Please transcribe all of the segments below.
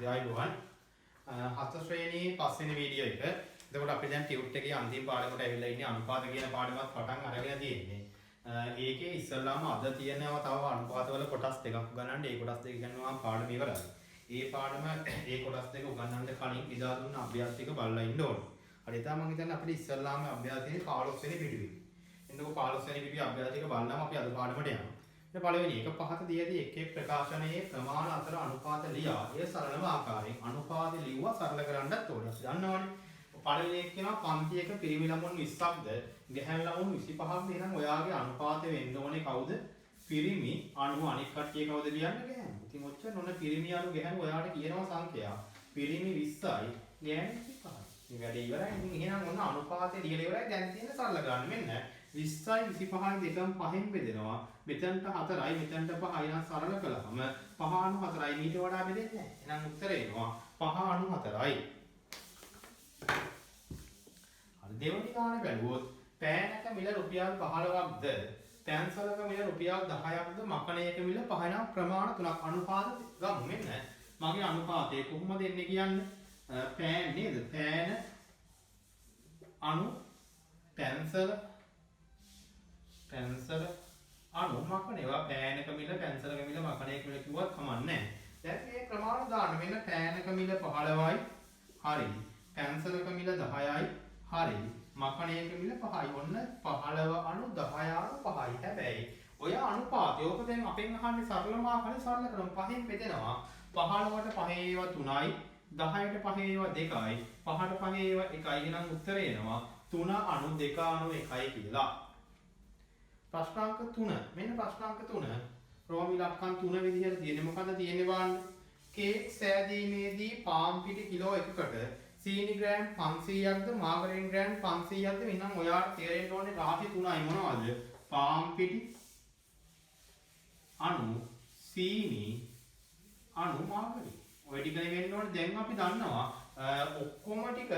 ආයුබෝවන්. හස්ත ශ්‍රේණියේ පස්වෙනි වීඩියෝ එක. එතකොට අපි දැන් ටියුට් එකේ අන්තිම පාඩමට ඇවිල්ලා ඉන්නේ අනුපාත කියන පාඩමත් පටන් අරගෙන තියෙන්නේ. ඒකේ ඉස්සල්ලාම අද තියෙනවා තව අනුපාතවල කොටස් දෙකක් ගන්නන්න. ඒ කොටස් දෙක ගන්නවා පාඩම ඉවරයි. ඒ පාඩම ඒ කොටස් දෙක උගන්වන්න කලින් එදා දුන්න අභ්‍යාස ටික බලලා ඉන්න ඕනේ. හරි තා මම හිතන්නේ අපිට ඉස්සල්ලාම අභ්‍යාසයේ 15 වෙනි පිටුවේ. එන්නකො 15 වෙනි පිටුවේ අභ්‍යාස ටික බලනම අපි අද පාඩමට යනවා. පළවෙනි එක පහත දියදී එක් එක් ප්‍රකාශනයේ ප්‍රමාණ අතර අනුපාත ලියා ඒ සරලම ආකාරයෙන් අනුපාත ලිව්වා සරල කරන්නත් ඕනේ. අපි දන්නවනේ. පළවෙනි එක කියනවා පන්තියක පිරිමි ළමුන් 20ක්ද ගැහැණු ළමුන් 25ක්ද එහෙනම් ඔයාගේ අනුපාතය වෙන්න ඕනේ කවුද? පිරිමි අණු අනික් කට්ටිය කවුද ලියන්න ගැහැණු. ඉතින් ඔච්චර නොන පිරිමි අණු ගැහැණු ඔයාලට කියනවා සංඛ්‍යා. පිරිමි 20යි ගැහැණු 25යි. මේ වැඩේ ඉවරයි. ඉතින් එහෙනම් ඔන්න අනුපාතය ලියලා ඉවරයි. දැන් තියෙන සරල කරන්න මෙන්න 20යි 25යි දෙකම පහෙන් බෙදෙනවා. මෙතනට 4යි මෙතනට 5යි නම් සරල කළාම 5 අණු 4යි මීට වඩා බෙදෙන්නේ නැහැ. එහෙනම් උත්තරේ එනවා 5 අණු 4යි. හරි දෙවෙනි ගාන බැලුවොත් පෑනක මිල රුපියල් 15ක්ද පැන්සලක මිල රුපියල් 10ක්ද මකණයක මිල 5 නම් ප්‍රමාණ තුනක් අනුපාත ගමු. මෙන්න මගේ අනුපාතය කොහොමද එන්නේ කියන්නේ? පෑන් නේද? පෑන අණු පැන්සල අණු මකණේවා පෑනක මිල පැන්සලක මිල මකණයක මිල කිව්වත් කමක් නැහැ. දැන් මේ ප්‍රමාණ දාන්න මෙන්න පෑනක මිල 15යි හරි. පැන්සලක මිල 10යි හරි. මකණයක මිල 5යි. ඔන්න 15 අණු 10 අණු 5යි. හැබැයි ඔය අනුපාතය ඕක දැන් අපෙන් අහන්නේ සරලම ආකාරයෙන් සරල කරමු. 5න් බෙදෙනවා. 15ට 5 ඒවා 3යි 10ට 5 ඒවා 2යි 5ට 5 ඒවා 1යි. එහෙනම් උත්තරේ එනවා 3 අණු 2 අණු 1යි කියලා. ප්‍රශ්නාංක 3. මෙන්න ප්‍රශ්නාංක 3. රෝම ඉලක්කම් 3 විදිහට තියෙන්නේ. මොකද්ද තියෙන්නේ බලන්න. කේක් සෑදීමේදී පාන් පිටි කිලෝ 1කට සීනි ග්‍රෑම් 500ක්ද මාගරින් ග්‍රෑම් 500ක්ද එහෙනම් ඔයාලට තේරෙන්න ඕනේ රාශි 3යි මොනවද? පාන් පිටි අණු සීනි අණු මාගරින්. ඔය ටිකනේ වෙන්න ඕනේ. දැන් අපි දන්නවා ඔක්කොම ටික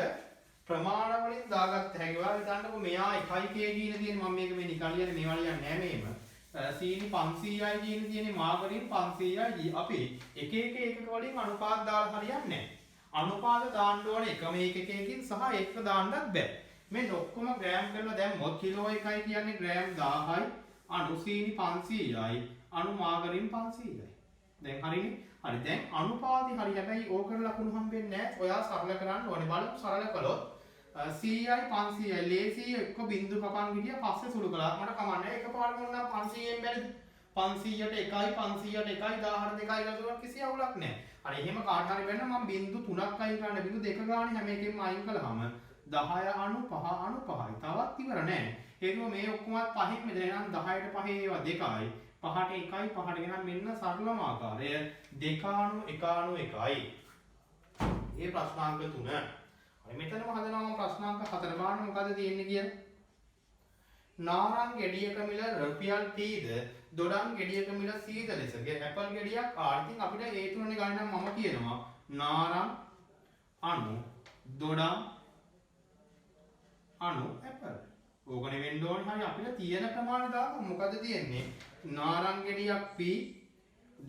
ප්‍රමාණ වලින් දාගත්ත හැකි. ඔයාලා හිතන්නකො මෙයා 1යි k කියන තියෙන්නේ මම මේක මේ නිකන් ලියන්නේ මේවා ලියන්නේ නැහැ මේම. සීනි 500යි කියන තියෙන්නේ මාගරින් 500යි. අපි එක එකක වලින් අනුපාත දාලා හරියන්නේ නැහැ. අනුපාත දාන්න ඕනේ එකම එකකකින් සහ එක දාන්නත් බෑ. මේ ඔක්කොම ග්‍රෑම් කරලා දැම්මොත් කිලෝ 1යි කියන්නේ ග්‍රෑම් 1000යි අණු සීනි 500යි අණු මාගරින් 500යි. දැන් හරිනේ. හරි දැන් අනුපාතي හරි. හැබැයි ඕකට ලකුණු හම්බෙන්නේ නැහැ. ඔයා සරල කරන්න ඕනේ. බලමු සරල කළොත් 100යි 500යි ලේසි එක්ක බිංදු කපන් ගියා පස්සේ සුළු කළා. මට කමන්නේ එකපාරම ඕන නම් 500ෙන් බැරිද? 500ට 1යි 500ට 1යි 1000ට 2යි ගලනවා කිසි අවුලක් නැහැ. හරි එහෙම කාට හරි වෙන්න මම බිංදු 3ක් අයින් කරන්න බිංදු 2 ගානේ හැම එකෙන්ම අයින් කළාම 10 අණු 5 අණු 5යි. තවත් ඉවර නැහැ. ඒකම මේ ඔක්කොමත් පහෙන් මෙතන නම් 10ට 5 ඒවා 2යි 5ට 1යි 5ට ගෙනම් මෙන්න සරලම ආකාරය 2 අණු 1 අණු 1යි. මේ ප්‍රශ්නාංක 3. හරි මෙතනම හදනවා මම ප්‍රශ්නාංක 4 බලන්න මොකද තියෙන්නේ කියලා. නාරං ගෙඩියක මිල රුපියල් Tද දොඩම් ගෙඩියක මිල Cද ලෙස ඇපල් ගෙඩියක් ආර්ථික අපිට ඒ තුනනේ ගන්න මම කියනවා නාරං අණු දොඩම් අණු ඇපල්. ඕකනේ වෙන්න ඕනේ. හරි අපිට තියෙන ප්‍රමාණය දාගමු. මොකද තියෙන්නේ? නාරං ගෙඩියක් P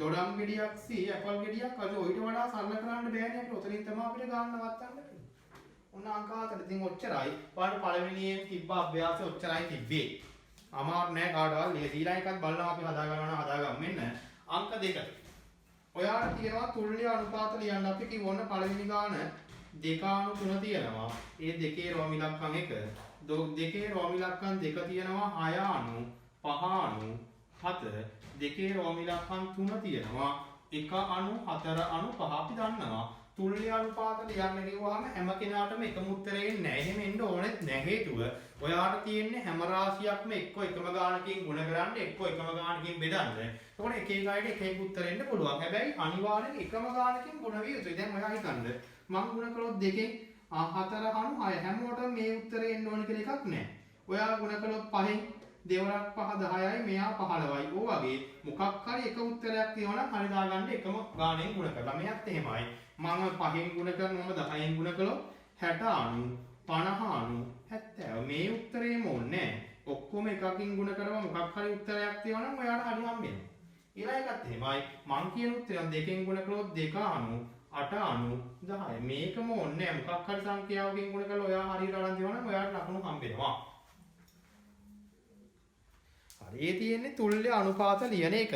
දොඩම් ගෙඩියක් C ඇපල් ගෙඩියක් අද ඔයිට වඩා සරල කරන්න බෑනේ. අපිට ඔතනින් තමයි අපිට ගන්න වත්තන්න තියෙන්නේ. ඔන්න අංක 4 ඉතින් ඔච්චරයි. ඔයාලට පළවෙනියෙන් තිබ්බ අභ්‍යාසය ඔච්චරයි තිබ්බේ. අමාරු නෑ කාටවත්. ලේසිලා එකක් බලනවා අපි හදා ගන්නවා හදාගමු. මෙන්න අංක 2. ඔයාලට තියෙනවා තුල්‍ය අනුපාත ලියන්න. අපි කිව්වොන්න පළවෙනි ගාන 2 අණු 3 තියෙනවා. ඒ දෙකේ රෝම ඉලක්කම් 1. දෙකේ රෝම ඉලක්කම් 2 තියෙනවා 6 අණු 5 අණු 7. දෙකේ රෝම ඉලක්කම් 3 තියෙනවා 1 අණු 4 අණු 5. අපි දන්නවා තුල්‍ය අනුපාත ලියන්න කිව්වහම හැම කෙනාටම එකම උත්තරේ එන්නේ නැහැ. එහෙම එන්න ඕනෙත් නැහැ. හේතුව ඔයාට තියෙන්නේ හැම රාශියක්ම එක්ක එකම ගානකින් ගුණ කරන්න එක්ක එකම ගානකින් බෙදන්න. එතකොට එක එක අයට එක එක උත්තර එන්න පුළුවන්. හැබැයි අනිවාර්යෙන් එකම ගානකින් ගුණ විය යුතුයි. දැන් ඔයා හිතන්න මම ගුණ කළොත් 2කින් 4 අණු 6 හැමෝටම මේ උත්තරේ එන්න ඕන කියලා එකක් නැහැ. ඔයා ගුණ කළොත් 5න් දෙවරක් 5 10යි මෙයා 15යි. ඕ වගේ මොකක් හරි එක උත්තරයක් තියෙනවා නම් හරි දාගන්න එකම ගානෙන් ගුණ කරලා. මෙයත් එහෙමයි. මම 5න් ගුණ කරනවම 10න් ගුණ කළොත් 60 අණු 50 අණු 70. මේ උත්තරේම ඕනේ නැහැ. ඔක්කොම එකකින් ගුණ කරලා මොකක් හරි උත්තරයක් තියෙනවා නම් ඔයාට හරි හම්බෙනවා. ඊළඟ එකත් එහෙමයි. මං කියන උත්තරය 2කින් ගුණ කළොත් 2 අණු 8 10 මේකම ඕනේ මොකක් හරි සංඛ්‍යාවකින් ගුණ කරලා ඔයා හරියට අරන් දිනවනම් ඔයාට ලකුණු හම්බෙනවා. හරි ඒ තියෙන්නේ තුල්‍ය අනුපාත ලියන එක.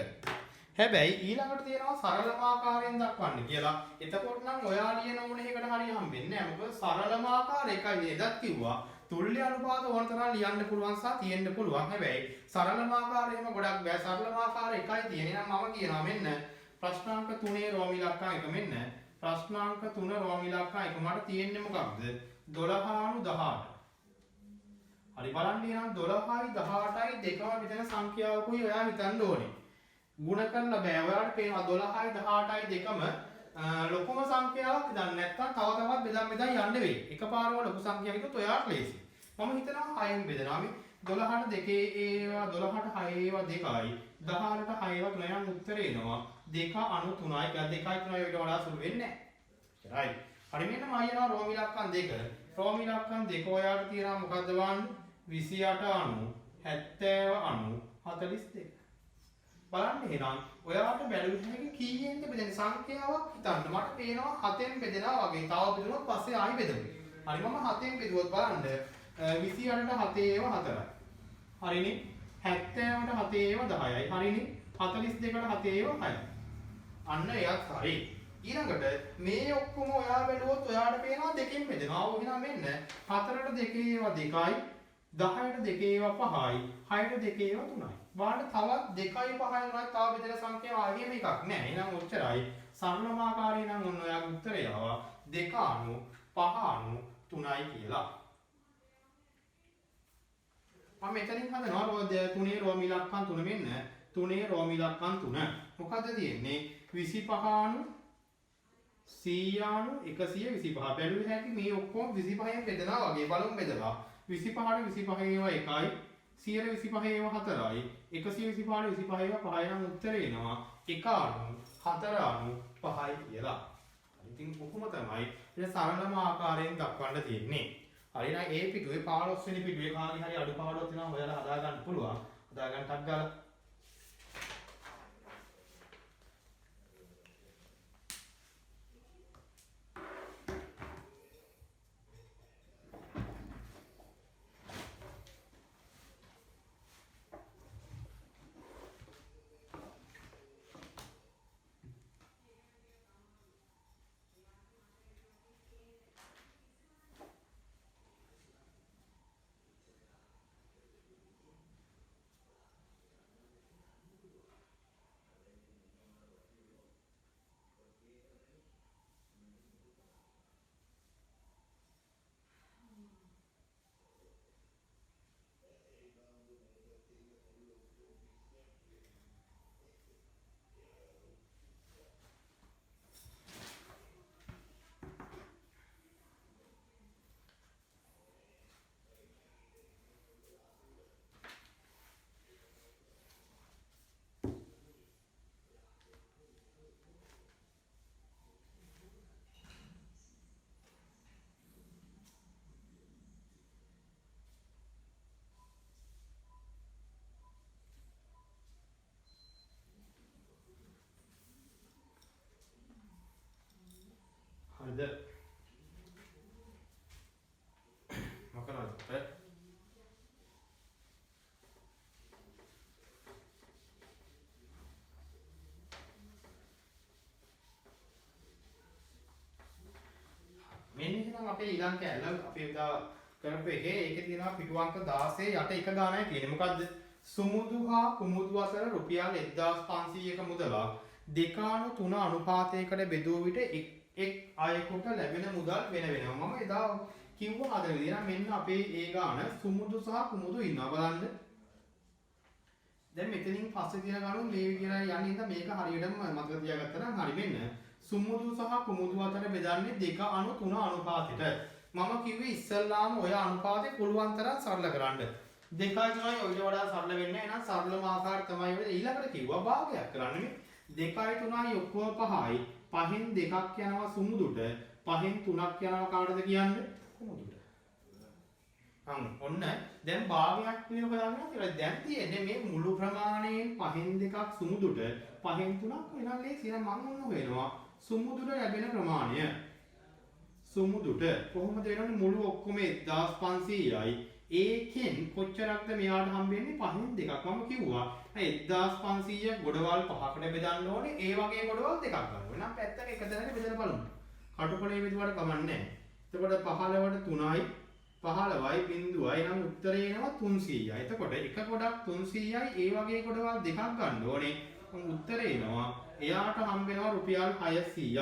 හැබැයි ඊළඟට තියෙනවා සරලම ආකාරයෙන් දක්වන්න කියලා. එතකොට නම් ඔයා ලියන ඕන එකකට හරිය හම්බෙන්නේ නැහැ. මොකද සරලම ආකාර එකයි එදත් කිව්වා. තුල්‍ය අනුපාත ඕන තරම් ලියන්න පුළුවන් සහ තියෙන්න පුළුවන්. හැබැයි සරලම ආකාරයෙම ගොඩක් බෑ. සරලම ආකාර එකයි තියෙන්නේ. නම් මම කියනවා මෙන්න ප්‍රශ්නාංක 3 රෝම ඉලක්කම් එක මෙන්න ප්‍රශ්නාංක 3 රෝම ඉලක්කම් එක මට තියෙන්නේ මොකක්ද? 12/18. හරි බලන්න එහෙනම් 12යි 18යි දෙකම මෙතන සංඛ්‍යාවකුයි ඔයා හිතන්න ඕනේ. ගුණ කරන්න බෑ. ඔයාලට පේනවා 12යි 18යි දෙකම ලොකුම සංඛ්‍යාවක් දන්නේ නැත්නම් තව තවත් බෙදන් යන්න වෙයි. එකපාරම ලොකු සංඛ්‍යාවක් හිතුවොත් ඔයාට ලේසි. මම හිතනවා 6න් බෙදනවා. අපි 12ට 2 ඒවා 12ට 6 ඒවා 2යි 18ට 6 ඒවා 3 නම් උත්තරේ එනවා 2.93යි. ඒක 2.3යි ඊට වඩා සුළු වෙන්නේ නැහැ. right. හරි මෙන්න මම යනවා රෝම ඉලක්කම් 2. රෝම ඉලක්කම් 2 ඔයාලට තියෙනවා මොකද්ද බලන්න? 28 90 70 42. බලන්න එහෙනම් ඔයාට බැලුවොත් මේක කීයෙන්ද බෙදෙන්නේ සංඛ්‍යාවක් හිතන්න. මට පේනවා 7න් බෙදෙනවා වගේ. තව බෙදුනොත් පස්සේ ආයි බෙදමු. හරි මම 7න් බෙදුවොත් බලන්න 28ට 7 ඒවා 4යි. හරිනේ. 70ට 7 ඒවා 10යි. හරිනේ. 42ට 7 ඒවා 6යි. අන්න එයත් හරි. ඊළඟට මේ ඔක්කොම ඔයා බැලුවොත් ඔයාට පේනවා දෙකෙන් බෙදෙනවා. ඔය එහෙනම් මෙන්න 4ට 2 ඒවා 2යි. 10ට 2 ඒවා 5යි. 6ට 2 ඒවා 3යි. බලන්න තවත් 2යි 5යි 3යි තව බෙදෙන සංඛ්‍යාව ආගියම එකක් නෑ. එහෙනම් ඔච්චරයි. සරලම ආකාරයෙන් නම් ඔන්න ඔයාගේ උත්තරය ආවා 2 5 3යි කියලා. මම මෙතනින් හදනවා 3 රෝම ඉලක්කම් 3 මෙන්න 3 රෝම ඉලක්කම් 3. මොකද්ද තියෙන්නේ? 25 100 125 බැලුවේ හැකි මේ ඔක්කොම 25න් බෙදනවා වගේ බලමු බෙදලා 25ට 25 ඒවා 1යි 125 ඒවා 4යි 125ට 25 ඒවා 5යි නම් උත්තරේ එනවා 1.94.5යි කියලා. ඉතින් කොහොම තමයි ඒක සරලම ආකාරයෙන් දක්වන්න තියෙන්නේ. හරි නම් ඒ පිටුවේ 15 වෙනි පිටුවේ කාගේ හරි අඩුපාඩුවක් තියෙනවා ඔයාලා හදා ගන්න පුළුවන්. හදා ගන්න ටක් ගාලා හරිද? මොකක්ද? මෙන්න එහෙනම් අපේ ඊළඟ කැලල අපේ දා කරපු එකේ ඒකේ තියෙනවා පිටු අංක 16 යට එක ගානයි තියෙන්නේ. මොකද්ද? සුමුදු හා කුමුදු අතර රුපියල් 1500ක මුදලක් 2:3 අනුපාතයකට බෙදුව විට එක් අයෙකුට ලැබෙන මුදල් වෙන වෙනම. මම එදා කිව්වා අද විදිහට මෙන්න අපේ ඒ ගාන සුමුදු සහ කුමුදු ඉන්නවා බලන්න. දැන් මෙතනින් පස්සේ තියෙන ගාන මේ විදිහට යන්නේ ඉතින් මේක හරියටම මතක තියාගත්තා නම් හරි මෙන්න සුමුදු සහ කුමුදු අතර බෙදන්නේ 2:3 අනුපාතයට. මම කිව්වේ ඉස්සල්ලාම ඔය අනුපාතේ පුළුවන් තරම් සරල කරන්න. 2:3යි ඔයිට වඩා සරල වෙන්නේ නැහැ. එහෙනම් සරලම ආකාරය තමයි ඔය ඊළඟට කිව්වා භාගයක් කරන්න මේ 2:3යි ඔක්කොම 5යි 5න් 2ක් යනවා සුමුදුට 5න් 3ක් යනවා කාටද කියන්නේ කුමුදුට. ඔන්න දැන් භාගයක් කියන හොයාගෙන කියලා දැන් තියෙන්නේ මේ මුළු ප්‍රමාණයෙන් 5න් 2ක් සුමුදුට 5න් 3ක් වෙනවා ලේසි. එහෙනම් මම ඔන්න හොයනවා සුමුදුට ලැබෙන ප්‍රමාණය. සුමුදුට කොහොමද වෙනවනේ මුළු ඔක්කොම 1500යි. ඒකෙන් කොච්චරක්ද මෙයාට හම්බෙන්නේ? 5න් 2ක්. මම කිව්වා 1500 ගොඩවල් 5කට බෙදන්න ඕනේ. ඒ වගේ ගොඩවල් දෙකක් ගන්න ඕනේ. නම් පැත්තක එක තැනක බෙදලා බලමු. කටුකොලේ බෙදුවට කමන්නේ නැහැ. එතකොට 15ට 3යි 15යි බිඳුවයි නම් උත්තරේ එනවා 300යි. එතකොට එක ගොඩක් 300යි ඒ වගේ ගොඩවල් දෙකක් ගන්න ඕනේ. උත්තරේ එනවා එයාට හම්බ වෙනවා රුපියල් 600ක්.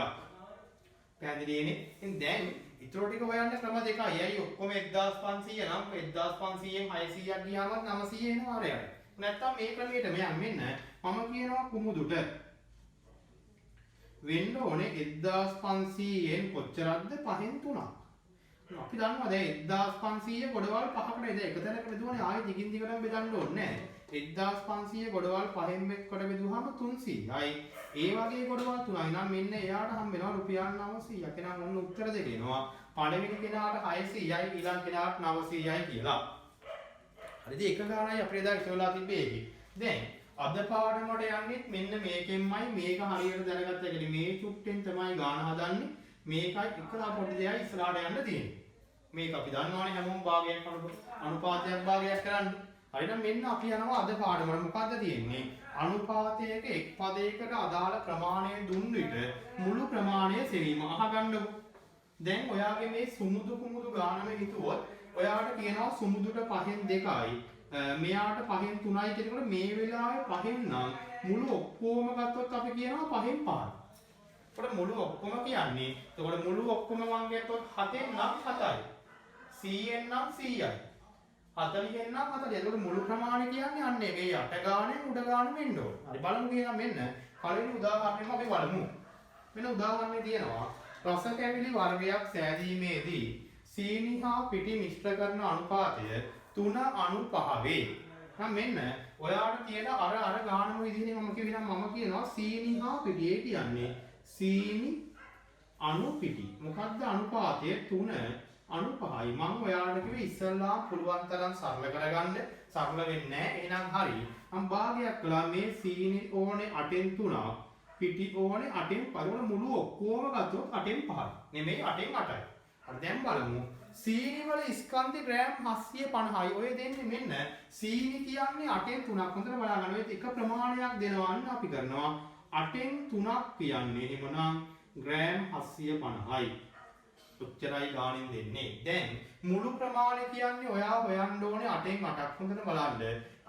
පැහැදිලිනේ? ඉතින් දැන් ඊටර ටික හොයන්න ක්‍රම දෙකයි. අය ඔක්කොම 1500 නම් 1500න් 600ක් ගියාම 900 එනවා අරයට. නැත්තම් මේ ක්‍රමයට මෙයන් මෙන්න මම කියනවා කුමුදුට වෙන්න ඕනේ 1500න් කොච්චරක්ද? 5න් 3ක්. අපි දන්නවා දැන් 1500 ගොඩවල් 5කට නේද එක තැනක බෙදුවනේ ආයෙ දිගින් දිගටම බෙදන්න ඕනේ නැහැ. 1500 ගොඩවල් 5න් කොට බෙදුවාම 300යි. ඒ වගේ ගොඩවල් 3යි නම් මෙන්න එයාට හම්බ වෙනවා රුපියල් 900ක්. එහෙනම් ඔන්න උත්තර දෙක එනවා. පළවෙනි කෙනාට 600යි ඊළඟ කෙනාට 900යි කියලා. හරිද? එක ගානයි අපේ දා ඉතලා තිබ්බේ ඒකේ. දැන් අද පාඩමට යන්නේ මෙන්න මේකෙන්මයි මේක හරියට දැනගත්ත එකනේ මේ චුට්ටෙන් තමයි ගාන හදන්නේ. මේකයි එකලා පොඩි දෙයයි ඉස්සරහට යන්න තියෙන්නේ. මේක අපි දන්නවනේ හැමෝම භාගයක් අනුපාතයක් භාගයක් කරන්නේ. හරිනම් මෙන්න අපි යනවා අද පාඩමට. මොකද්ද තියෙන්නේ? අනුපාතයක එක් පදයකට අදාළ ප්‍රමාණය දුන් විට මුළු ප්‍රමාණය සෙවීම අහගන්නකො. දැන් ඔයාගේ මේ සුමුදු කුමුදු ගානම හිතුවොත් ඔයාට කියනවා සුමුදුට 5න් 2යි. මෙයාට 5න් 3යි කියනකොට මේ වෙලාවේ 5න් නම් මුළු ඔක්කොම ගත්තොත් අපි කියනවා 5න් 5යි. එතකොට මුළු ඔක්කොම කියන්නේ එතකොට මුළු ඔක්කොම මං ගත්තොත් 7න් නම් 7යි. 100න් නම් 100යි. 40න් නම් 40යි. එතකොට මුළු ප්‍රමාණය කියන්නේ අන්න ඒකේ යට ගානෙන් උඩ ගාන වෙන්න ඕන. හරි බලමු කියනවා මෙන්න පළවෙනි උදාහරණයම අපි බලමු. මෙන්න උදාහරණේ තියෙනවා රස කැවිලි වර්ගයක් සෑදීමේදී සීනි හා පිටි මිශ්‍ර කරන අනුපාතය 3:5 වේ. නම් මෙන්න ඔයාට තියෙන අර ගානම විදිහේ මම කියනවා මම කියනවා සීනි හා පිටි ඒ කියන්නේ සීනි අණු පිටි. මොකද්ද අනුපාතය 3:5යි. මම ඔයාලට කිව්වේ ඉස්සල්ලා පුළුවන් තරම් සරල කරගන්න. සරල වෙන්නේ නැහැ. එහෙනම් හරි. මම භාගයක් කළා මේ සීනි ඕනේ 8න් 3ක්. පිටි ඕනේ 8න් 5. මුළු ඔක්කොම ගත්තොත් 8න් 5යි. නෙමෙයි 8න් 8යි. හරි දැන් බලමු. සීනි වල ස්කන්ධ ග්‍රෑම් 750යි. ඔය දෙන්නේ මෙන්න සීනි කියන්නේ 8න් 3ක්. හොඳට බලන්න. ඔය එක ප්‍රමාණයක් දෙනවා අපි කරනවා 8න් 3ක් කියන්නේ එහෙමනම් ග්‍රෑම් 750යි. උච්චරයි ගානින් දෙන්නේ. දැන් මුළු ප්‍රමාණය කියන්නේ ඔයා හොයන්න ඕනේ 8න් 8ක්. හොඳට බලන්න.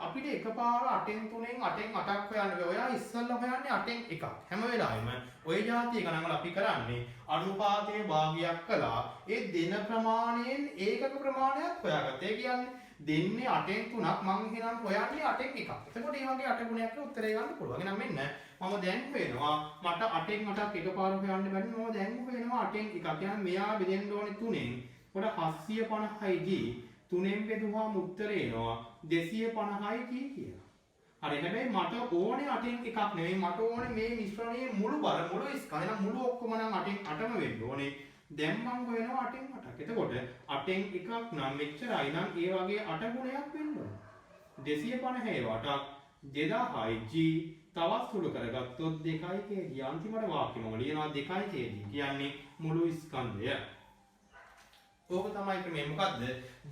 අපිට එකපාර 8න් 3න් 8න් 8ක් හොයන්න බෑ. ඔයා ඉස්සල්ලා හොයන්නේ 8න් 1ක්. හැම වෙලාවෙම ඔය જાතිය ගණන් වල අපි කරන්නේ අනුපාතයේ භාගයක් කළා. ඒ දෙන ප්‍රමාණයෙන් ඒකක ප්‍රමාණයක් හොයාගත්තා. ඒ කියන්නේ දෙන්නේ 8න් 3ක් මං එහෙනම් හොයන්නේ 8න් 1ක්. එතකොට මේ වගේ 8 ගුණයක් උත්තරේ ගන්න පුළුවන්. එහෙනම් මෙන්න මම දැන් හොයනවා මට 8න් 8ක් එකපාර හොයන්න බැරි මම දැන් හොයනවා 8න් 1ක්. يعني මෙයා බෙදෙන්න ඕනේ 3න්. කොට 750යි g 3න් බෙදුවාම උත්තරේ එනවා 250යි g කියලා. හරි හැබැයි මට ඕනේ 8න් 1ක් නෙවෙයි මට ඕනේ මේ මිශ්‍රණයේ මුළු බර මුළු ස්කන්ධ. එහෙනම් මුළු ඔක්කොම නම් 8න් 8ම වෙන්න ඕනේ. දැන් මම හොයනවා 8න් 8ක්. එතකොට 8න් 1ක් නම් මෙච්චරයි නම් ඒ වගේ 8 ගුණයක් වෙන්න ඕනේ. 250 8ක් 2000යි g තවත් සුළු කරගත්තොත් 2යි kg. අන්තිමට වාක්‍යෙම ලියනවා 2යි kg කියන්නේ මුළු ස්කන්ධය. ඕක තමයි ක්‍රමය. මොකද්ද?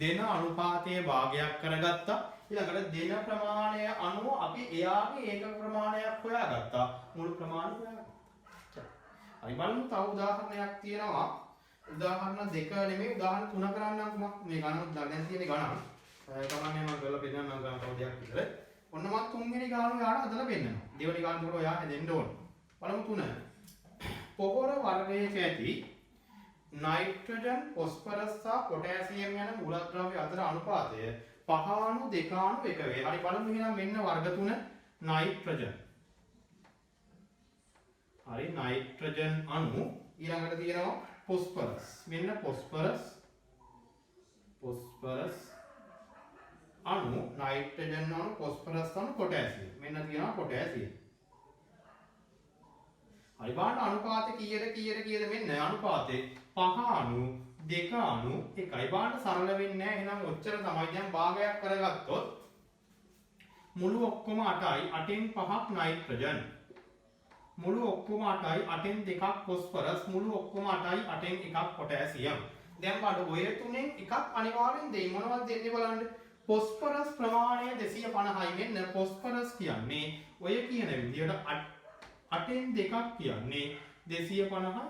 දෙන අනුපාතයේ භාගයක් කරගත්තා. ඊළඟට දෙන ප්‍රමාණය අනුව අපි එයාගේ ඒකක ප්‍රමාණයක් හොයාගත්තා. මුළු ප්‍රමාණය හොයාගත්තා. හරි බලමු තව උදාහරණයක් තියෙනවා. උදාහරණ දෙක නෙමෙයි උදාහරණ තුන කරන්නම්කෝ. මේ ගණන් දැන් තියෙන ගණන්. තමන්නේ මම කරලා පෙන්නන්නම් ගන්න තව දෙයක් විතර. ඔන්න මම තුන්වෙනි ගාන ඔයාලට හදලා පෙන්නනවා. දෙවෙනි ගාන උඩ ඔයා හැදෙන්න ඕන. බලමු 3. පොහොර වර්ගයක ඇති නයිට්‍රජන්, ෆොස්ෆරස් සහ පොටෑසියම් යන මූලද්‍රව්‍ය අතර අනුපාතය 5:2:1 වේ. හරි බලමු එහෙනම් මෙන්න වර්ග 3 නයිට්‍රජන්. හරි නයිට්‍රජන් අණු ඊළඟට තියෙනවා ෆොස්ෆරස්. මෙන්න ෆොස්ෆරස් අණු නයිට්‍රජන් අණු ෆොස්ෆරස් අණු පොටෑසියම්. මෙන්න තියෙනවා පොටෑසියම්. හරි බලන්න අනුපාතය කීයද මෙන්න අනුපාතේ 5:2:1යි. බලන්න සරල වෙන්නේ නැහැ. එහෙනම් ඔච්චර තමයි. දැන් භාගයක් කරගත්තොත් මුළු ඔක්කොම 8යි. 8න් 5ක් නයිට්‍රජන්. මුළු ඔක්කොම 8යි 8න් දෙකක් ෆොස්ෆරස් මුළු ඔක්කොම 8යි 8න් එකක් පොටෑසියම්. දැන් බලන්න ඔය තුනෙන් එකක් අනිවාර්යෙන් දෙයි. මොනවද දෙන්නේ බලන්න. ෆොස්ෆරස් ප්‍රමාණය 250යි. මෙන්න ෆොස්ෆරස් කියන්නේ ඔය කියන විදිහට 8න් දෙකක් කියන්නේ 250යි.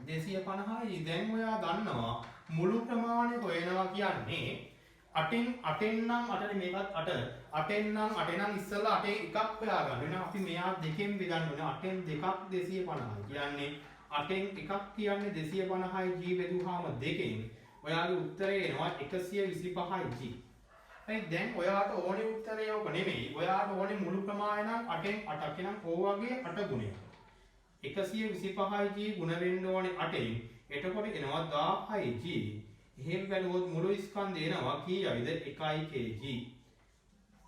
250යි. දැන් ඔයා දන්නවා මුළු ප්‍රමාණය හොයනවා කියන්නේ 8න් නම් 8නේ මේකත් 8. 8න් නම් 8 නම් ඉස්සෙල්ලා 8 එකක් හොයාගන්න වෙනවා. අපි මෙයා දෙකෙන් බෙදන්න ඕනේ. 8න් දෙකක් 250යි. කියන්නේ 8න් එකක් කියන්නේ 250යි g බෙදුවාම දෙකෙන් ඔයාගේ උත්තරේ එනවා 125යි g. හරි දැන් ඔයාට ඕනේ උත්තරය ඔක නෙමෙයි. ඔයාට ඕනේ මුළු ප්‍රමාණය නම් 8න් 8ක්. එහෙනම් ඕ වගේ 8 ගුණයක්. 125යි g ගුණ වෙන්න ඕනේ 8න්. එතකොට එනවා 1000යි g. එහෙම බැලුවොත් මුළු ස්කන්ධය එනවා කීයයිද 1 kg.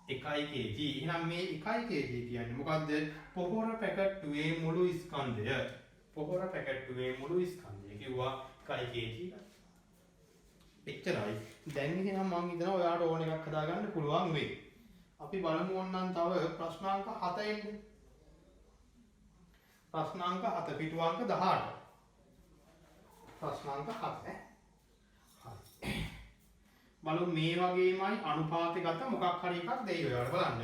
1 kg. එහෙනම් මේ 1 kg කියන්නේ මොකද්ද? පොහොර පැකට්ටුවේ මුළු ස්කන්ධය. පොහොර පැකට්ටුවේ මුළු ස්කන්ධය කිව්වා 1 kg. එච්චරයි. දැන් එහෙනම් මම හිතනවා ඔයාලට ඕන එකක් හදාගන්න පුළුවන් වෙයි. අපි බලමු ඕනනම් තව ප්‍රශ්නාංක 7 එන්න. ප්‍රශ්නාංක 7 පිටුවංක 18. ප්‍රශ්නාංක 7 බලමු මේ වගේමයි අනුපාතගත මොකක් හරි එකක් දෙයි ඔයාලට බලන්න.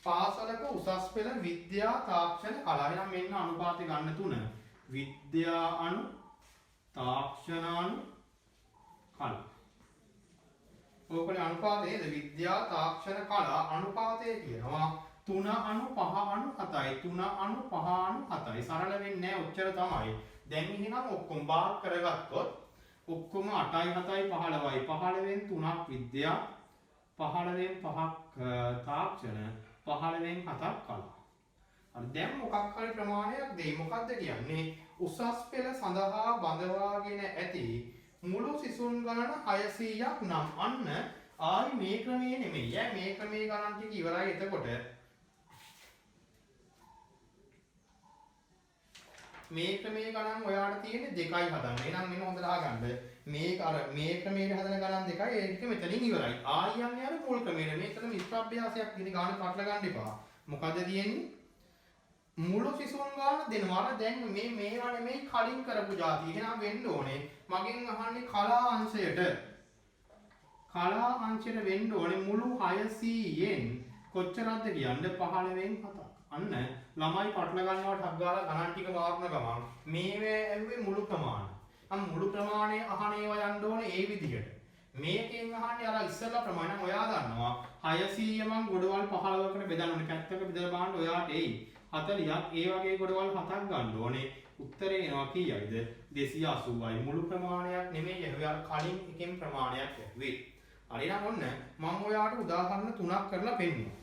පාසලක උසස් පෙළ විද්‍යා තාක්ෂණ කලා. එහෙනම් මෙන්න අනුපාතය ගන්න තුන. විද්‍යා අනු තාක්ෂණ අනු කලා. ඕකනේ අනුපාතය නේද? විද්‍යා තාක්ෂණ කලා අනුපාතය කියනවා 3 අනු 5 අනු 7යි. 3 අනු 5 අනු 7යි. සරල වෙන්නේ නැහැ ඔච්චර තමයි. දැන් එහෙනම් ඔක්කොම බාක් කරගත්තොත් ඔක්කොම 8යි 7යි 15යි 15න් 3ක් විද්‍යා 15න් 5ක් තාක්ෂණ 15න් 7ක් කලා. හරි දැන් මොකක් හරි ප්‍රමාණයක් දෙයි. මොකද්ද කියන්නේ? උසස් පෙළ සඳහා බඳවාගෙන ඇති මුළු සිසුන් ගණන 600ක් නම් අන්න ආයි මේ ක්‍රමයේ නෙමෙයි. මේ ක්‍රමයේ ගණන් ටික ඉවරයි. එතකොට මේ ක්‍රමයේ ගණන් ඔයාලට තියෙන්නේ 2යි හදන්න. එහෙනම් මෙන්න හොඳට අහගන්න. මේක අර මේ ක්‍රමයේ හදන ගණන් 2යි ඒක මෙතනින් ඉවරයි. ආයි යන්නේ අර මුල් ක්‍රමයේ. මේකටම ඉස්ප්‍රාභ්‍යාසයක් දින ගාන පටල ගන්න එපා. මොකද තියෙන්නේ? මුළු සිසුන් ගාන දෙනවා. දැන් මේවා නෙමෙයි කලින් කරපු જાති. එහෙනම් වෙන්න ඕනේ. මගෙන් අහන්නේ කලා අංශයට. කලා අංශයට වෙන්න ඕනේ මුළු 600න් කොච්චරක්ද කියන්න 15න් 7ක්. අන්න ළමයි පටල ගන්නවා ටක් ගාලා ගණන් ටික වාරන ගමන් මේවේ ඇහුවේ මුළු ප්‍රමාණය. මුළු ප්‍රමාණය අහන ඒවා යන්න ඕනේ ඒ විදිහට. මේකෙන් අහන්නේ අර ඉස්සෙල්ලා ප්‍රමාණය ඔයා දන්නවා 600 මං ගොඩවල් 15කට බෙදන්න ඕනේ. පැත්තක බෙදලා බලන්න ඔයාට එයි 40ක්. ඒ වගේ ගොඩවල් 7ක් ගන්න ඕනේ. උත්තරේ එනවා කීයයිද? 280යි. මුළු ප්‍රමාණයක් නෙමෙයි ඇහුවේ අර කලින් එකෙන් ප්‍රමාණයක් ඇහුවේ. හරි නම් ඔන්න මම ඔයාට උදාහරණ 3ක් කරලා පෙන්නනවා.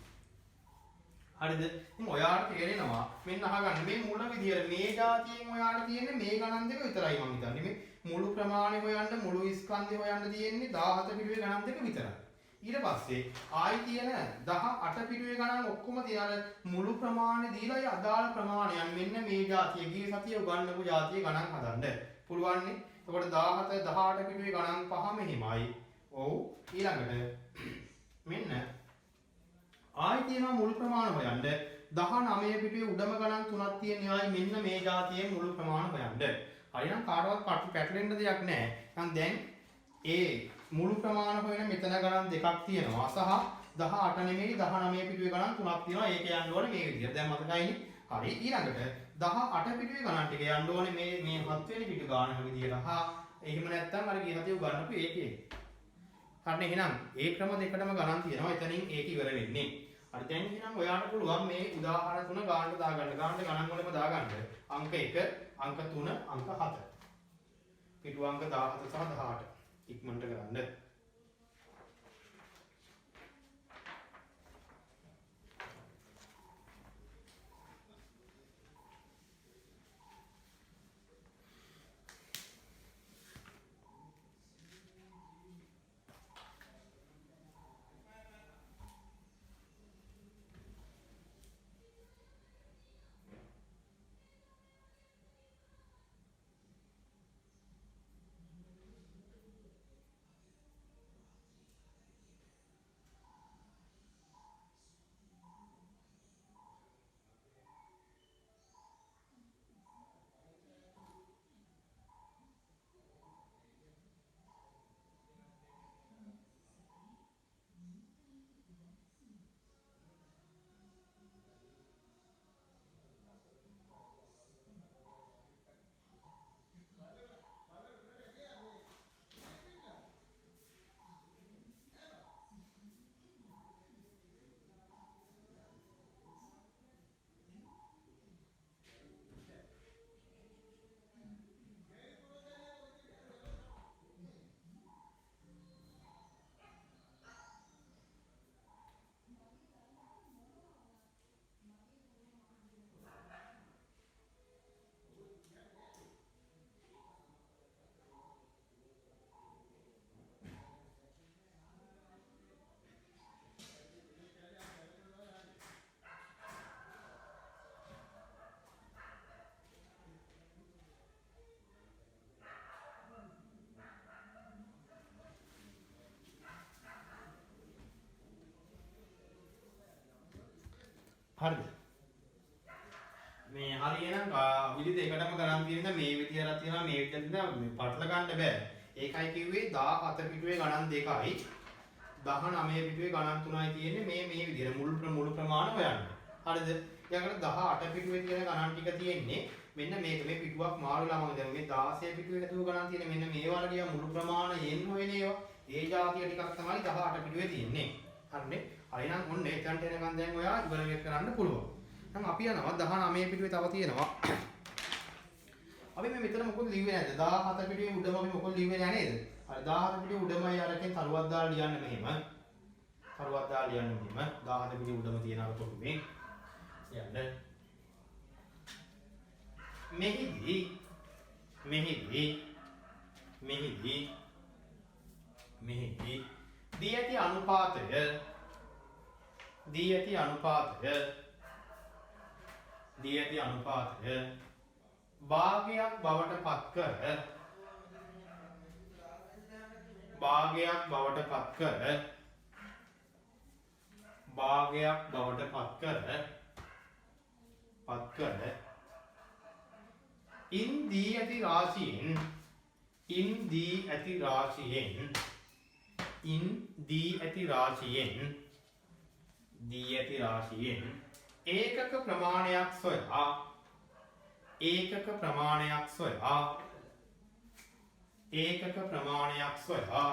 හරිද? ඉතින් ඔයාලට තේරෙනවා මෙන්න අහගන්න මේ මුල විදියට මේ જાතියෙන් ඔයාලට තියෙන්නේ මේ ගණන් දෙක විතරයි මම හිතන්නේ. මේ මුළු ප්‍රමාණය හොයන්න මුළු ස්කන්ධය හොයන්න තියෙන්නේ 17 පිටුවේ ගණන් දෙක විතරයි. ඊට පස්සේ ආයි තියෙන 18 පිටුවේ ගණන් ඔක්කොම තියන මුළු ප්‍රමාණය දීලා අදාළ ප්‍රමාණයන් මෙන්න මේ જાතිය ගිය සතිය උගන්වපු જાතිය ගණන් හදන්න පුළුවන් නේ. එතකොට 17 18 පිටුවේ ගණන් පහ මෙහිමයි. ඔව් ඊළඟට මෙන්න ආයි තියෙනවා මුළු ප්‍රමාණය හොයන්න 19 පිටුවේ උඩම ගණන් තුනක් තියෙන ආයි මෙන්න මේ જાතියේ මුළු ප්‍රමාණය හොයන්න. හරිනම් කාටවත් පැටලෙන්න දෙයක් නැහැ. එහෙනම් දැන් ඒ මුළු ප්‍රමාණය හොයන මෙතන ගණන් දෙකක් තියෙනවා සහ 18 නෙමෙයි 19 පිටුවේ ගණන් තුනක් තියෙනවා. ඒක යන්න ඕනේ මේ විදිහට. දැන් මතකයිනේ. හරි ඊළඟට 18 පිටුවේ ගණන් ටික යන්න ඕනේ මේ 7 වෙනි පිටු ගානක විදිහට. එහෙම නැත්නම් අර ගිය සතිය උගන්වපු ඒකේ. හරි එහෙනම් ඒ ක්‍රම දෙකටම ගණන් තියෙනවා. එතනින් ඒක ඉවර වෙන්නේ. හරි දැන් එහෙනම් ඔයාලට පුළුවන් මේ උදාහරණ තුන ගානට දාගන්න. ගානට ගණන් වලම දාගන්න. අංක 1, අංක 3, අංක 7. පිටු අංක 17 සහ 18 ඉක්මනට කරන්න. හරිද? මේ හරියනම් විදි දෙකටම ගණන් තියෙන මේ විදියට තියෙනවා මේ විදියට තියෙනවා මේ පටල ගන්න බෑ. ඒකයි කිව්වේ 17 පිටුවේ ගණන් 2යි 19 පිටුවේ ගණන් 3යි තියෙන්නේ මේ විදියට මුළු ප්‍රමාණ හොයන්න. හරිද? ඊළඟට 18 පිටුවේ තියෙන ගණන් ටික තියෙන්නේ මෙන්න මේක මේ පිටුවක් මාරු වෙලා මම දැන් මේ 16 පිටුවේ හදුව ගණන් තියෙන්නේ මෙන්න මේ වලගේ මුළු ප්‍රමාණයෙන් හොයන ඒවා. ඒ જાතිය ටිකක් තමයි 18 පිටුවේ තියෙන්නේ. හරිනේ? හරිනම් ඔන්න එතනට එනකන් දැන් ඔයා ඉවර කරන්න පුළුවන්. දැන් අපි යනවා 19 පිටුවේ තව තියෙනවා. අපි මේ මෙතන මොකද ලිව්වේ නැද්ද? 17 පිටුවේ උඩම අපි මොකද ලිව්වේ නැහැ නේද? හරි 17 පිටුවේ උඩමයි අරකින් තරුවක් දාලා ලියන්න මෙහෙම. තරුවක් දාලා ලියන්න මෙහෙම. 17 පිටුවේ උඩම තියෙන අර පොඩුමේ. යන්න. මෙහිදී දී ඇති අනුපාතය භාගයක් බවට පත් කර ඉන් දී ඇති රාශියෙන් ඒකක ප්‍රමාණයක් සොයා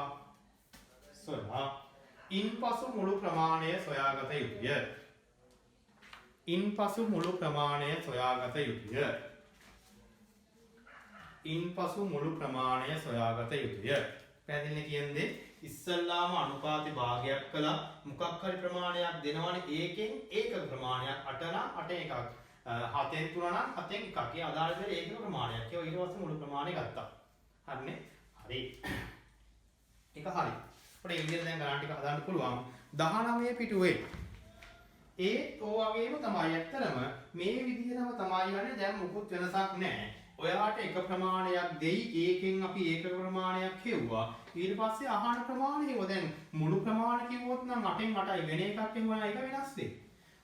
ඉන්පසු මුළු ප්‍රමාණය සොයාගත යුතුය. පැහැදිලි කියන්නේ ඉස්සල්ලාම අනුපාතේ භාගයක් කළා මොකක් හරි ප්‍රමාණයක් දෙනවනේ ඒකෙන් ඒකක ප්‍රමාණයක් 8 නම් 8 එකක් 7න් 3 නම් 7න් එකක්. ඒ අදාළ දේ ඒකක ප්‍රමාණයක්. ඒ ඊට පස්සේ මුළු ප්‍රමාණය ගත්තා. හරිනේ? හරි. ඒක හරි. අපිට මේ විදිහට දැන් ගණන් ටික හදාන්න පුළුවන්. 19 පිටුවේ ඒත් ඔය වගේම තමයි ඇත්තටම මේ විදිහටම තමයි යන්නේ. දැන් මොකුත් වෙනසක් නැහැ. ඔයාට එක ප්‍රමාණයක් දෙයි ඒකෙන් අපි ඒකක ප්‍රමාණයක් හෙව්වා. ඊට පස්සේ අහන ප්‍රමාණය හෙව්වා. දැන් මුළු ප්‍රමාණ කිව්වොත් නම් 8න් 8යි වෙන එකක් හෙව්වා එක වෙනස් වෙයි.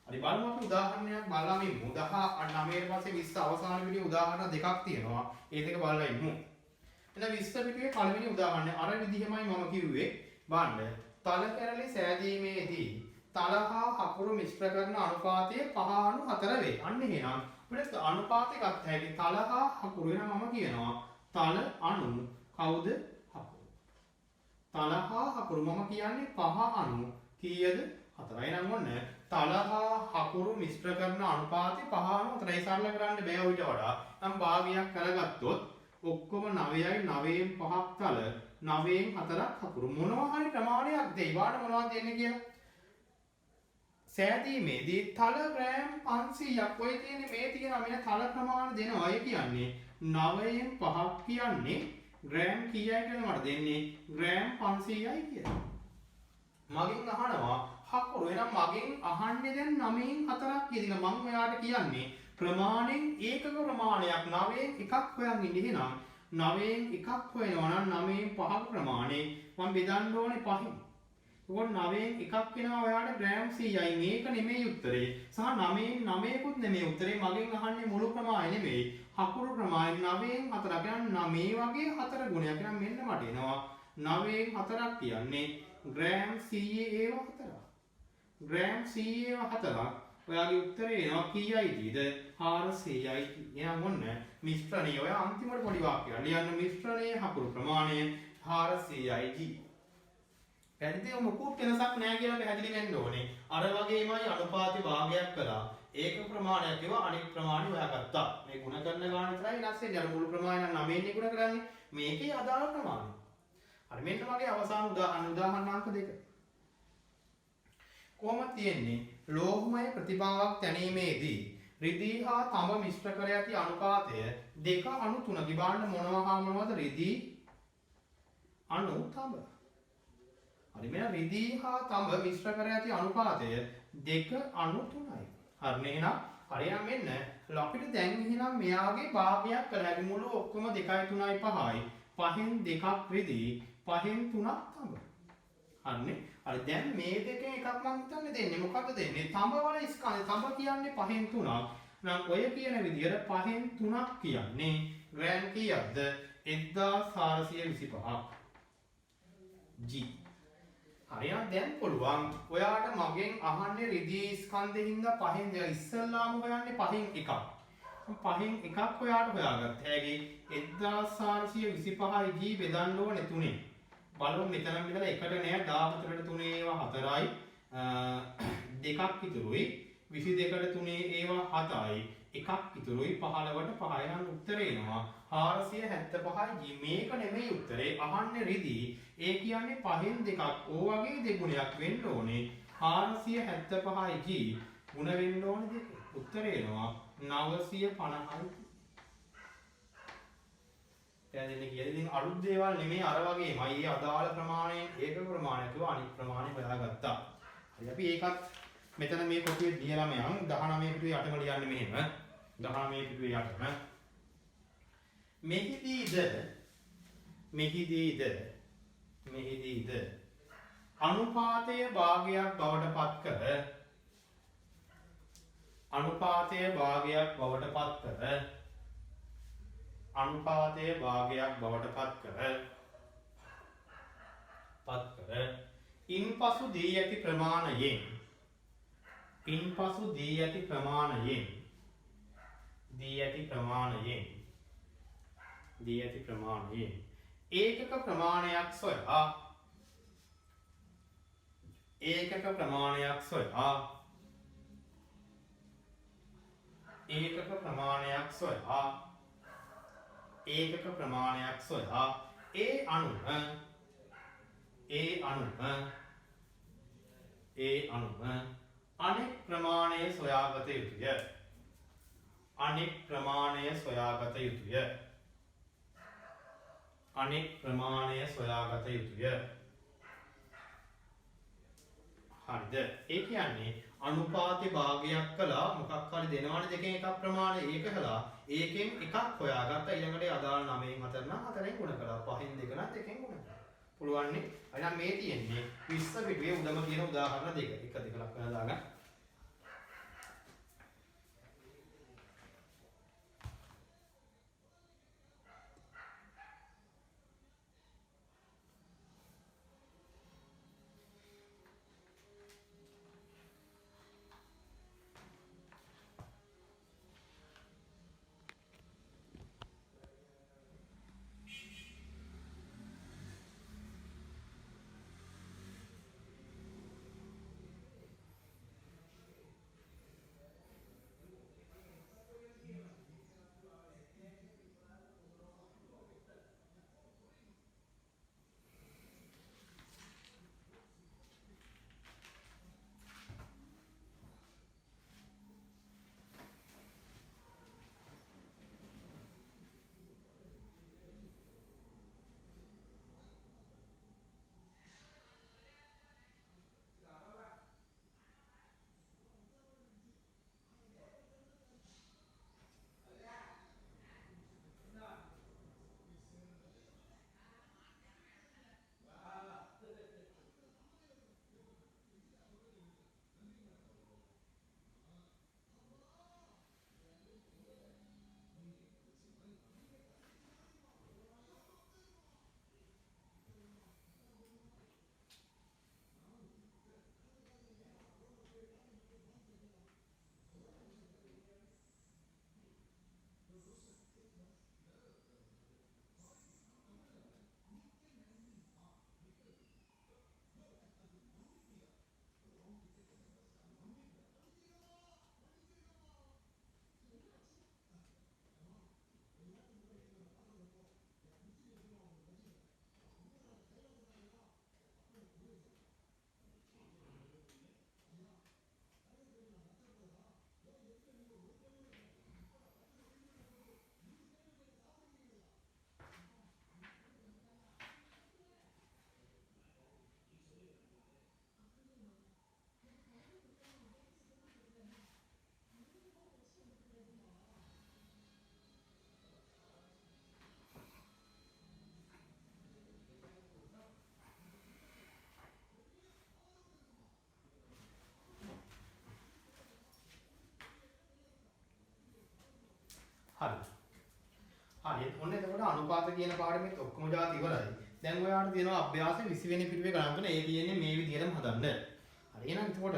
හරි බලමු අපි උදාහරණයක් බලලා ඉමු. 19 ඊට පස්සේ 20 අවසාන විදිහේ උදාහරණ දෙකක් තියෙනවා. ඒ දෙක බලලා ඉමු. එහෙනම් 20 පිටුවේ පළවෙනි උදාහරණය අර විදිහමයි මම කිව්වේ. බලන්න. තල කැරළි සෑදීමේදී තල හා හකුරු මිශ්‍ර කරන අනුපාතය 5:4 වේ. අන්න එහෙනම් අපිට අනුපාතය ගත්ත හැකි තල හා හකුරු වෙන මම කියනවා තල අණු කවුද හකුරු. තල හා හකුරු මම කියන්නේ 5 අණු කීයද 4යි. නම් ඔන්න තල හා හකුරු මිශ්‍ර කරන අනුපාතය 5:4යි. සරල කරන්න බෑ ඊට වඩා. නම් භාගයක් කරගත්තොත් ඔක්කොම 9යි 9න් 5ක් තල 9න් 4ක් හකුරු මොනවා හරි ප්‍රමාණයක් දෙයි. වාට මොනවද දෙන්නේ කියලා සෑදීමේදී තල ග්‍රෑම් 500ක් ඔය තියෙන්නේ මේ තියෙන මෙන්න තල ප්‍රමාණ දෙනවා. ඒ කියන්නේ 9න් 5ක් කියන්නේ ග්‍රෑම් කීයයි කියලා මට දෙන්නේ ග්‍රෑම් 500යි කියලා. මගෙන් අහනවා හකුරු. එහෙනම් මගෙන් අහන්නේ දැන් 9න් 4ක් කියදින මම ඔයාලට කියන්නේ ප්‍රමාණෙන් ඒකක ප්‍රමාණයක් 9න් එකක් හොයන් ඉන්නේ. එහෙනම් 9න් එකක් හොයනවා නම් 9න් 5ක ප්‍රමාණය මම බෙදන්න ඕනේ 5න්. ඒකෝ 9න් එකක් වෙනවා ඔයාලට ග්‍රෑම් 100යි. මේක නෙමෙයි උත්තරේ. සහ 9න් 9කුත් නෙමෙයි උත්තරේ. මගෙන් අහන්නේ මුළු ප්‍රමාණය නෙමෙයි. හකුරු ප්‍රමාණය 9න් 4ක්. කියන්නේ මේ වගේ 4 ගුණයක්. එහෙනම් මෙන්න මට එනවා 9න් 4ක් කියන්නේ ග්‍රෑම් 100 ඒව 4ක්. ග්‍රෑම් 100 ඒව 4ක්. ඔයාගේ උත්තරේ එනවා කීයයිද? 400යි. එහෙනම් ඔන්න මිශ්‍රණයේ ඔය අන්තිමට පොඩි වාක්‍යයක් ලියන්න. මිශ්‍රණයේ හකුරු ප්‍රමාණය 400යි. පැහැදිලිව මොකුත් වෙනසක් නැහැ කියලා පැහැදිලි වෙන්න ඕනේ. අර වගේමයි අනුපාතේ භාගයක් කළා. ඒක ප්‍රමාණයක් ඒවා අනිත් ප්‍රමාණය හොයාගත්තා. මේ ගුණ කරන ගාන විතරයි වෙනස් වෙන්නේ. අර මුළු ප්‍රමාණය නම් 9න් ගුණ කරන්නේ. මේකේ අදාළ ප්‍රමාණය. හරි මෙන්න මගේ අවසාන උදාහරණ අංක 2. කොහොමද තියෙන්නේ? ලෝහමය ප්‍රතිභාවක් තැනීමේදී රිදී හා තඹ මිශ්‍ර කර ඇති අනුපාතය 2 අණු 3 ගිබාන්න මොනවද රිදී අණු තඹ. හරි මෙන්න රිදී හා තඹ මිශ්‍ර කර ඇති අනුපාතය 2 අණු 3යි. හරිනේ එහෙනම් හරියම් මෙන්න අපිට දැන් එහෙනම් මෙයාගේ භාගයක් කරලා මුළු ඔක්කොම 2යි 3යි 5යි 5න් 2ක් රිදී 5න් 3ක් තඹ. හරිනේ. හරි දැන් මේ දෙකෙන් එකක් මම හිතන්නේ දෙන්නේ මොකක්ද දෙන්නේ? තඹ වල ස්කන්ධ තඹ කියන්නේ 5න් 3ක්. නම් ඔය කියන විදිහට 5න් 3ක් කියන්නේ ග්‍රෑම් කීයක්ද? 1425ක්. G. හරියට දැන් පුළුවන් ඔයාට මගෙන් අහන්නේ රිදී ස්කන්ධෙ හින්දා 5න් දෙක ඉස්සල්ලාම හොයන්නේ 5න් එකක්. 5න් එකක් ඔයාට හොයාගත්ත හැකි 1425යි G බෙදන්න ඕනේ 3ෙන්. බලමු මෙතන ඉඳලා එකට නෑ 14ට 3 ඒවා 4යි දෙකක් ඉතුරුයි 22ට 3 ඒවා 7යි එකක් ඉතුරුයි 15ට 5යි නම් උත්තරේ එනවා 475යි මේක නෙමෙයි උත්තරේ අහන්නේ රිදී ඒ කියන්නේ 5න් දෙකක් ඕ වගේ දෙගුණයක් වෙන්න ඕනේ 475යි ගුණ වෙන්න ඕනේ දෙක උත්තරේ එනවා 950යි පැහැදිලි කියලා. ඉතින් අලුත් දේවල් නෙමෙයි අර වගේමයි. මේ අදාළ ප්‍රමාණයෙන් ඒක ප්‍රමාණය කිව්වා අනිත් ප්‍රමාණය හොයාගත්තා. හරි අපි ඒකත් මෙතන මේ කොටියේ දියලම යන් 19 පිටුවේ 8ම ලියන්නේ මෙහෙම. 19 පිටුවේ 8ම. මෙහිදීද අනුපාතය භාගයක් බවට පත් කර අනුපාතය භාගයක් බවට පත් කර ඉන්පසු දී ඇති ප්‍රමාණයෙන් ඒකක ප්‍රමාණයක් සොයා ඒ අනුව අනෙක් ප්‍රමාණය සොයාගත යුතුය. හරිද? ඒ කියන්නේ අනුපාතේ භාගයක් කළා මොකක් හරි දෙනවනේ දෙකෙන් එකක් ප්‍රමාණය ඒක කළා ඒකෙන් එකක් හොයාගත්තා ඊළඟට අදාළ 9න් 4 නම් 4ෙන් ගුණ කළා 5න් 2 නම් 2ෙන් ගුණ කළා පුළුවන් නේ. එහෙනම් මේ තියෙන්නේ 20 පිටුවේ උදම කියන උදාහරණ දෙක. එක දෙක ලක්වලා දාගන්න. හරි. හරි. ඔන්න එතකොට අනුපාත කියන පාඩමෙත් ඔක්කොම જાති ඉවරයි. දැන් ඔයාලට තියෙනවා අභ්‍යාස 20 වෙනි පිටුවේ ගණන් තුන. ඒ කියන්නේ මේ විදිහටම හදන්න. හරි. එහෙනම් එතකොට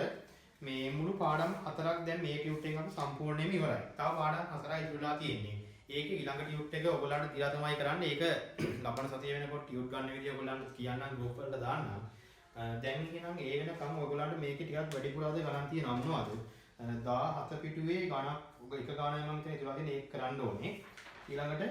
මේ මුළු පාඩම් හතරක් දැන් මේ ටියුට් එකෙන් අපි සම්පූර්ණයෙන්ම ඉවරයි. තව පාඩම් හතරයි ඉතුරුලා තියෙන්නේ. ඒක ඊළඟ ටියුට් එක ඔයගොල්ලන්ට දීලා තමයි කරන්නේ. ඒක ලබන සතිය වෙනකොට ටියුට් ගන්න විදිය ඔයගොල්ලන්ට කියන්නම් ගෲප් වලට දාන්නම්. දැන් එහෙනම් ඒ වෙනකම් ඔයගොල්ලන්ට මේකේ ටිකක් වැඩිපුර අද ගණන් තියෙනවා මොනවද? 17 පිටුවේ ගණක් එක ගණන් මම හිතන්නේ ඉතුරුලා තියෙන ඒක කරන්න ඕනේ. ඊළඟට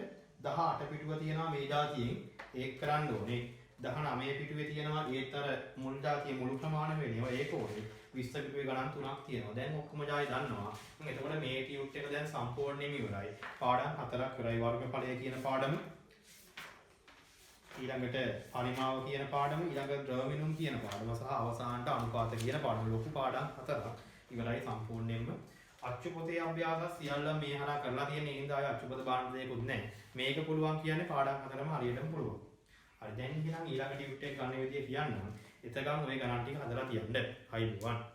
18 පිටුව තියෙනවා මේ જાතියෙන් ඒක කරන්න ඕනේ. 19 පිටුවේ තියෙනවා ඒත් අර මුල් જાතිය මුළු ප්‍රමාණය වෙනවා ඒක ඕනේ. 20 පිටුවේ ගණන් තුනක් තියෙනවා. දැන් ඔක්කොම ජායි දන්නවා. එතකොට මේ ටියුට් එක දැන් සම්පූර්ණයෙන්ම ඉවරයි. පාඩම් හතරක් කරයි වර්ගඵලය කියන පාඩම. ඊළඟට පරිමාව කියන පාඩම, ඊළඟ ද්‍රව්‍යමිනුම් කියන පාඩම සහ අවසානට අනුපාත කියන පාඩම. ලොකු පාඩම් හතරක් ඉවරයි සම්පූර්ණයෙන්ම. අච්චුපොතේ අභ්‍යාස සියල්ල මේ හරහා කරලා තියෙන හින්දා ආය අච්චුපොත බාන්න දෙයක්වත් නැහැ. මේක පුළුවන් කියන්නේ පාඩම් හතරම හරියටම පුළුවන්. හරි දැන් ඉතින් ඊළඟ ටියුට් එක ගන්න විදිය කියන්නම්. එතකන් ওই ගණන් ටික හදලා තියන්න. හයි 1